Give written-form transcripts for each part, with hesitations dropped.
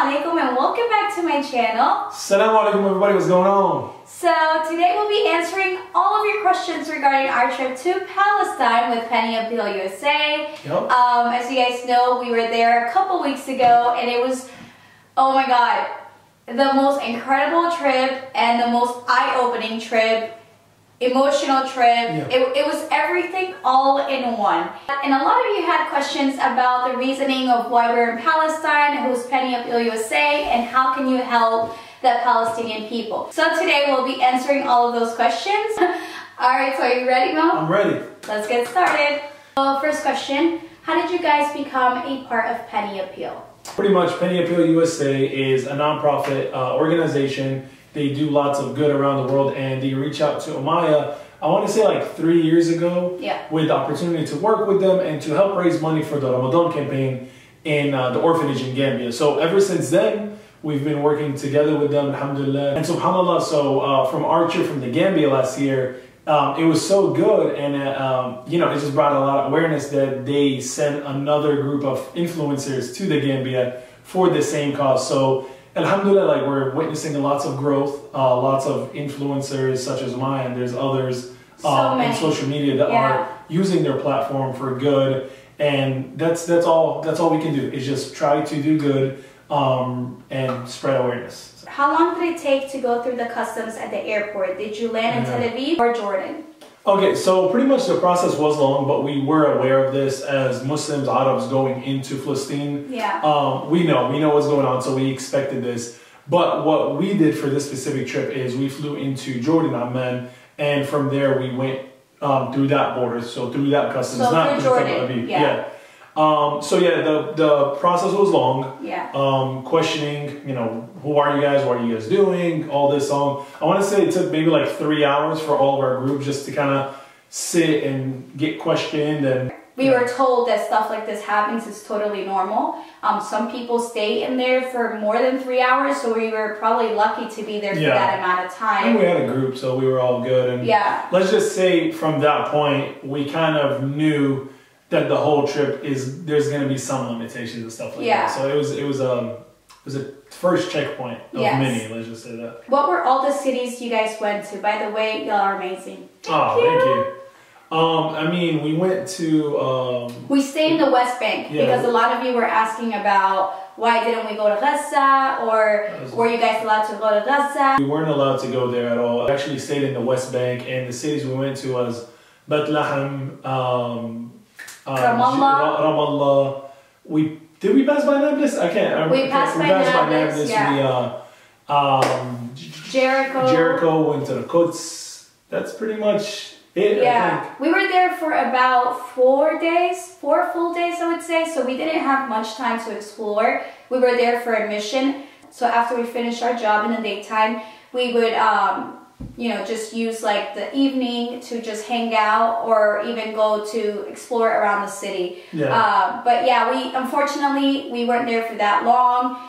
alaikum and welcome back to my channel. Assalamu alaikum everybody, what's going on? So today we'll be answering all of your questions regarding our trip to Palestine with Penny Appeal USA. Yep. As you guys know, we were there a couple weeks ago and it was, oh my god, the most incredible trip and the most eye-opening trip. Emotional trip. Yeah. It was everything all in one. And a lot of you had questions about the reasoning of why we're in Palestine, who's Penny Appeal USA, and how can you help the Palestinian people. So today we'll be answering all of those questions. Alright, so are you ready, Mo? I'm ready. Let's get started. So first question, how did you guys become a part of Penny Appeal? Pretty much Penny Appeal USA is a non-profit organization. They do lots of good around the world, and they reach out to Omaya, I want to say like 3 years ago, with the opportunity to work with them and to help raise money for the Ramadan campaign in the orphanage in Gambia. So ever since then, we've been working together with them, alhamdulillah. And subhanAllah, so from our trip from the Gambia last year, it was so good, and you know, it just brought a lot of awareness that they sent another group of influencers to the Gambia for the same cause. So alhamdulillah, like we're witnessing lots of growth, lots of influencers such as mine, and there's others on social media that are using their platform for good, and that's all we can do is just try to do good and spread awareness. How long did it take to go through the customs at the airport? Did you land in Tel Aviv or Jordan? Okay, so pretty much the process was long, but we were aware of this as Muslims, Arabs going into Palestine. Yeah. We know what's going on, so we expected this. But what we did for this specific trip is we flew into Jordan, Amman, and from there we went through that border, so through that customs. So not through Jordan, Tel Aviv. yeah. So yeah, the process was long. Yeah. Questioning, you know, who are you guys? What are you guys doing? All this on. I want to say it took maybe like 3 hours for all of our group just to kind of sit and get questioned. And we were told that stuff like this happens. It's totally normal. Some people stay in there for more than 3 hours, so we were probably lucky to be there for that amount of time. And we had a group, so we were all good. And let's just say from that point, we kind of knew that the whole trip there's going to be some limitations and stuff like that. So it was a first checkpoint of many, let's just say that. What were all the cities you guys went to? By the way, y'all are amazing. Thank you. I mean, we went to we stayed in the West Bank because a lot of you were asking about why didn't we go to Gaza, or were you guys allowed to go to Gaza? We weren't allowed to go there at all. We actually stayed in the West Bank, and the cities we went to was Bethlehem, Ramallah. Did we pass by Nablus? I can't. We passed by Nablus. Jericho, went to the Quds. That's pretty much it. Yeah, we were there for about 4 full days, I would say. So we didn't have much time to explore. We were there for a mission. So after we finished our job in the daytime, we would you know, just use like the evening to just hang out or even go to explore around the city. But yeah, unfortunately we weren't there for that long.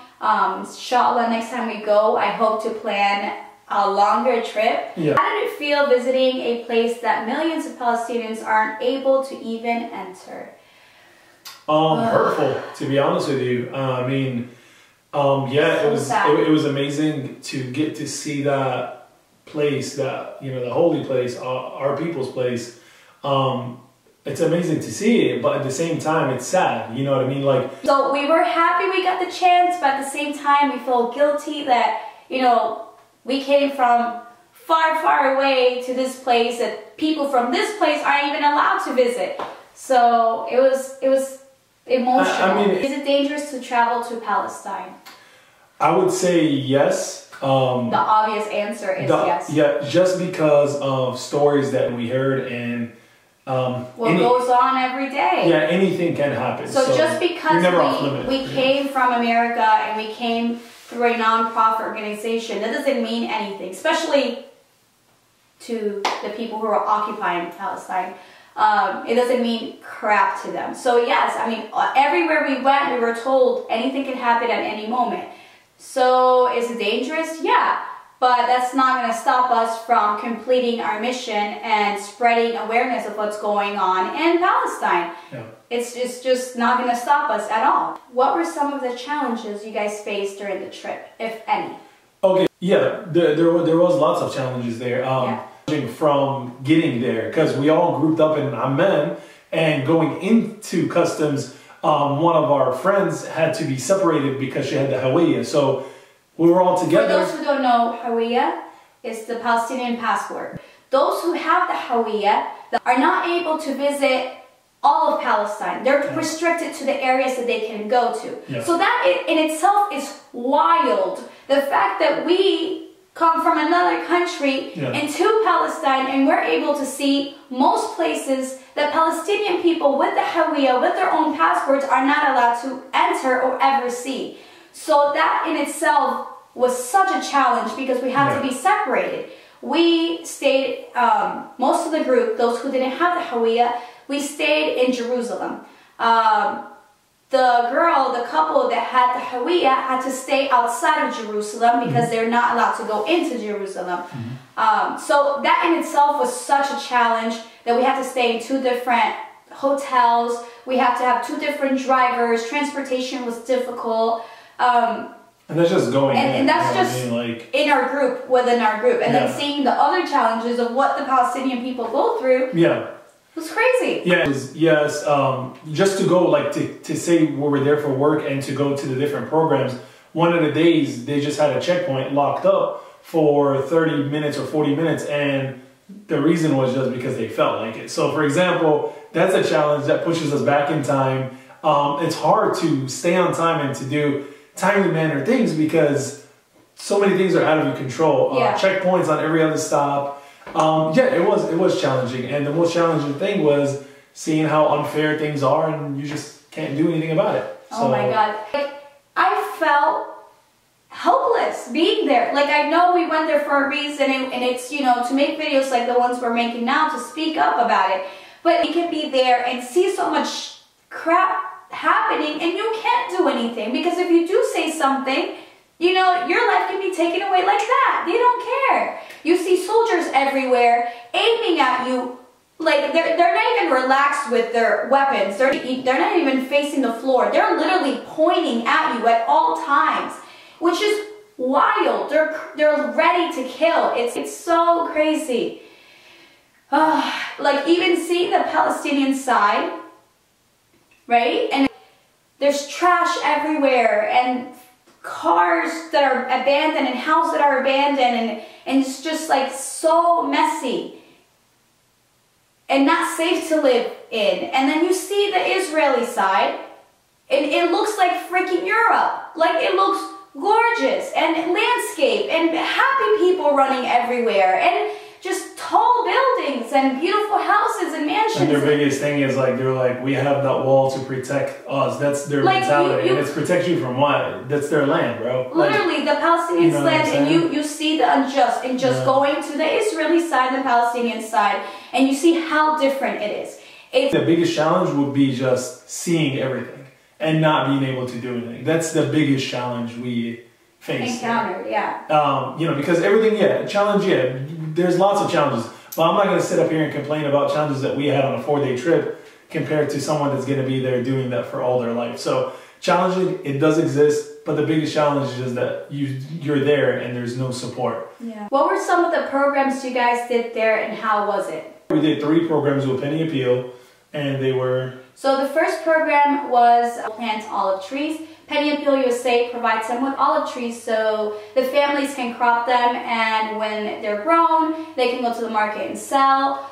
Inshallah, next time we go, I hope to plan a longer trip. How did it feel visiting a place that millions of Palestinians aren't able to even enter? Hurtful, to be honest with you. I mean, yeah, it was amazing to get to see that place, that, you know, the holy place, our people's place. It's amazing to see it, but at the same time it's sad, you know what I mean? Like, so we were happy we got the chance, but at the same time we feel guilty that, you know, we came from far away to this place that people from this place aren't even allowed to visit. So it was emotional. I mean, is it dangerous to travel to Palestine? I would say yes. The obvious answer is yes. Yeah, just because of stories that we heard and what goes on every day. Yeah, anything can happen. So just because we came from America and we came through a non-profit organization, that doesn't mean anything, especially to the people who are occupying Palestine. It doesn't mean crap to them. So yes, I mean, everywhere we went, we were told anything can happen at any moment. So is it dangerous? Yeah, but that's not going to stop us from completing our mission and spreading awareness of what's going on in Palestine. It's just not going to stop us at all. What were some of the challenges you guys faced during the trip, if any? Okay, yeah, there was lots of challenges there. From getting there, because we all grouped up in Amman, and going into customs, one of our friends had to be separated because she had the Hawiyya. So we were all together. For those who don't know, Hawiyya is the Palestinian passport. Those who have the Hawiyya are not able to visit all of Palestine. They're restricted to the areas that they can go to. Yeah. So that in itself is wild. The fact that we come from another country into Palestine and we're able to see most places that Palestinian people with the Hawiyya, with their own passports, are not allowed to enter or ever see. So that in itself was such a challenge because we had to be separated. We stayed, most of the group, those who didn't have the Hawiyya, we stayed in Jerusalem. The couple that had the Hawiyya had to stay outside of Jerusalem because they're not allowed to go into Jerusalem. So that in itself was such a challenge that we had to stay in 2 different hotels. We had to have 2 different drivers. Transportation was difficult. And that's just going and that's just in our group, within our group. And then seeing the other challenges of what the Palestinian people go through. It was crazy. Yes. Just to go, to say we were there for work and to go to the different programs, one of the days they just had a checkpoint locked up for 30 minutes or 40 minutes, and the reason was just because they felt like it. So for example, that's a challenge that pushes us back in time. It's hard to stay on time and to do timely manner things because so many things are out of your control. Checkpoints on every other stop. It was challenging, and the most challenging thing was seeing how unfair things are, and you just can't do anything about it. Oh my God. I felt helpless being there. I know we went there for a reason, and it's, to make videos like the ones we're making now, to speak up about it. But you can be there and see so much crap happening, and you can't do anything, because if you do say something, your life can be taken away like that. They don't care. You see soldiers everywhere aiming at you. They're not even relaxed with their weapons. They're not even facing the floor. They're literally pointing at you at all times, which is wild. They're ready to kill. It's so crazy. Even seeing the Palestinian side, right? And there's trash everywhere, and cars that are abandoned, and houses that are abandoned, and it's just so messy and not safe to live in. And then you see the Israeli side, and it looks like freaking Europe. It looks gorgeous, and landscape, and happy people running everywhere, and just tall buildings and beautiful houses and mansions. And their biggest thing is we have that wall to protect us. That's their mentality. And it's protect you from what? That's their land, bro. Literally, the Palestinians' land, and you see the unjust, and just going to the Israeli side and the Palestinian side, and you see how different it is. The biggest challenge would be just seeing everything and not being able to do anything. That's the biggest challenge we face. Encountered, because everything, there's lots of challenges. But I'm not going to sit up here and complain about challenges that we had on a 4-day trip compared to someone that's going to be there doing that for all their life. So challenging, it does exist, but the biggest challenge is that you're there and there's no support. What were some of the programs you guys did there, and how was it? We did 3 programs with Penny Appeal, and they were... So the first program was plant olive trees. Penny Appeal USA provides them with olive trees so the families can crop them, and when they're grown, they can go to the market and sell.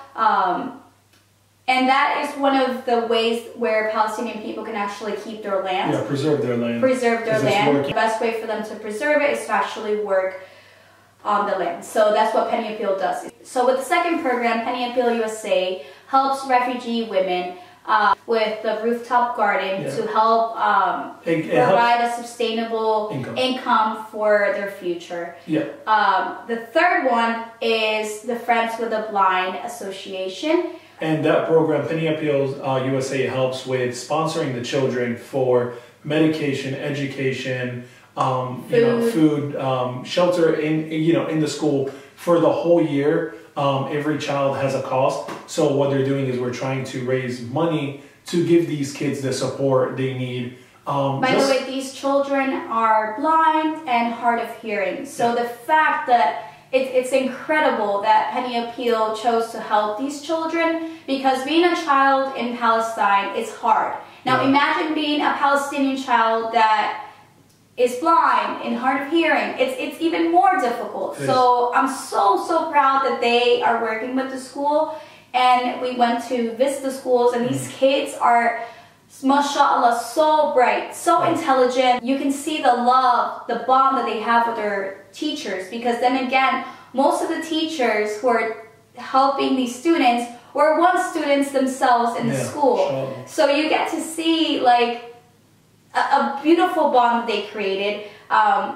And that is one of the ways where Palestinian people can actually keep their land. Preserve their land. Preserve their land. The best way for them to preserve it is to actually work on the land. So that's what Penny Appeal does. So with the second program, Penny Appeal USA helps refugee women with the rooftop garden to help provide a sustainable income for their future. The third one is the Friends with the Blind Association. And that program, Penny Appeals USA, helps with sponsoring the children for medication, education, food, shelter in the school for the whole year. Every child has a cost. So what they're doing is we're trying to raise money to give these kids the support they need. By the way, these children are blind and hard of hearing. So the fact that it's incredible that Penny Appeal chose to help these children, because being a child in Palestine is hard. Now imagine being a Palestinian child that is blind and hard of hearing. It's even more difficult. So I'm so proud that they are working with the school, and we went to visit the schools, and these kids are, mashallah, so bright, so intelligent. You can see the love, the bond that they have with their teachers, because then again, most of the teachers who are helping these students were once students themselves in the school. Sure. So you get to see like a beautiful bond that they created.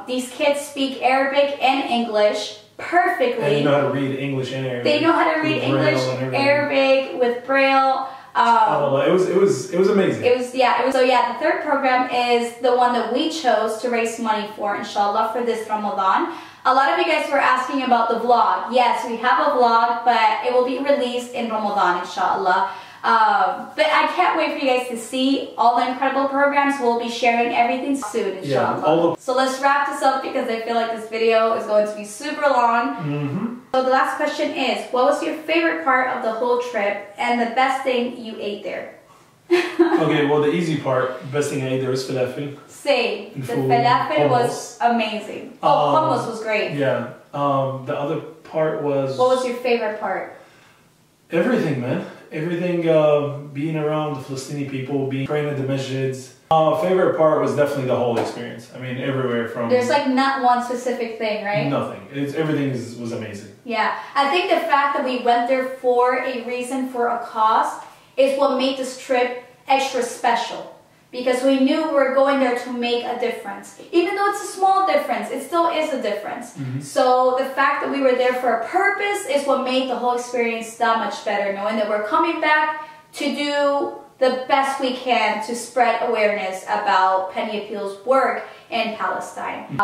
These kids speak Arabic and English perfectly. And they know how to read English and Arabic. They know how to read English, Arabic with Braille. It was amazing. So the third program is the one that we chose to raise money for, inshallah, for this Ramadan. A lot of you guys were asking about the vlog. Yes, we have a vlog, but it will be released in Ramadan, inshallah. But I can't wait for you guys to see all the incredible programs. We'll be sharing everything soon, inshallah. So let's wrap this up, because I feel like this video is going to be super long. So the last question is, what was your favorite part of the whole trip and the best thing you ate there? Okay, well, the easy part, best thing I ate there was falafel. Same. The falafel was amazing. Hummus was great. Yeah. The other part was... What was your favorite part? Everything, man. Everything, being around the Palestinian people, praying at the masjids. Favorite part was definitely the whole experience. I mean, everywhere from... There's like not one specific thing, right? Nothing. Everything was amazing. Yeah. I think the fact that we went there for a reason, for a cause, is what made this trip extra special. Because we knew we were going there to make a difference. Even though it's a small difference, it still is a difference. So the fact that we were there for a purpose is what made the whole experience that much better, knowing that we're coming back to do the best we can to spread awareness about Penny Appeal's work in Palestine.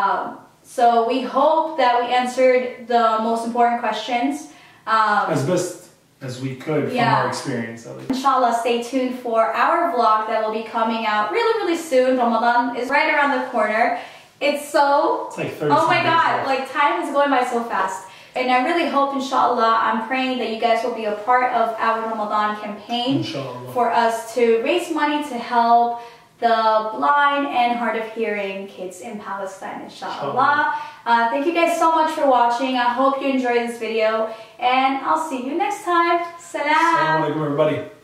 So we hope that we answered the most important questions. As best as we could from our experience, at least. Inshallah, stay tuned for our vlog that will be coming out really soon. Ramadan is right around the corner. It's like 30 oh my God, like time is going by so fast. And I really hope, inshallah, I'm praying that you guys will be a part of our Ramadan campaign, inshallah, for us to raise money to help the blind and hard of hearing kids in Palestine, inshallah. Thank you guys so much for watching. I hope you enjoyed this video, and I'll see you next time. Salam. Assalamu alaikum, everybody.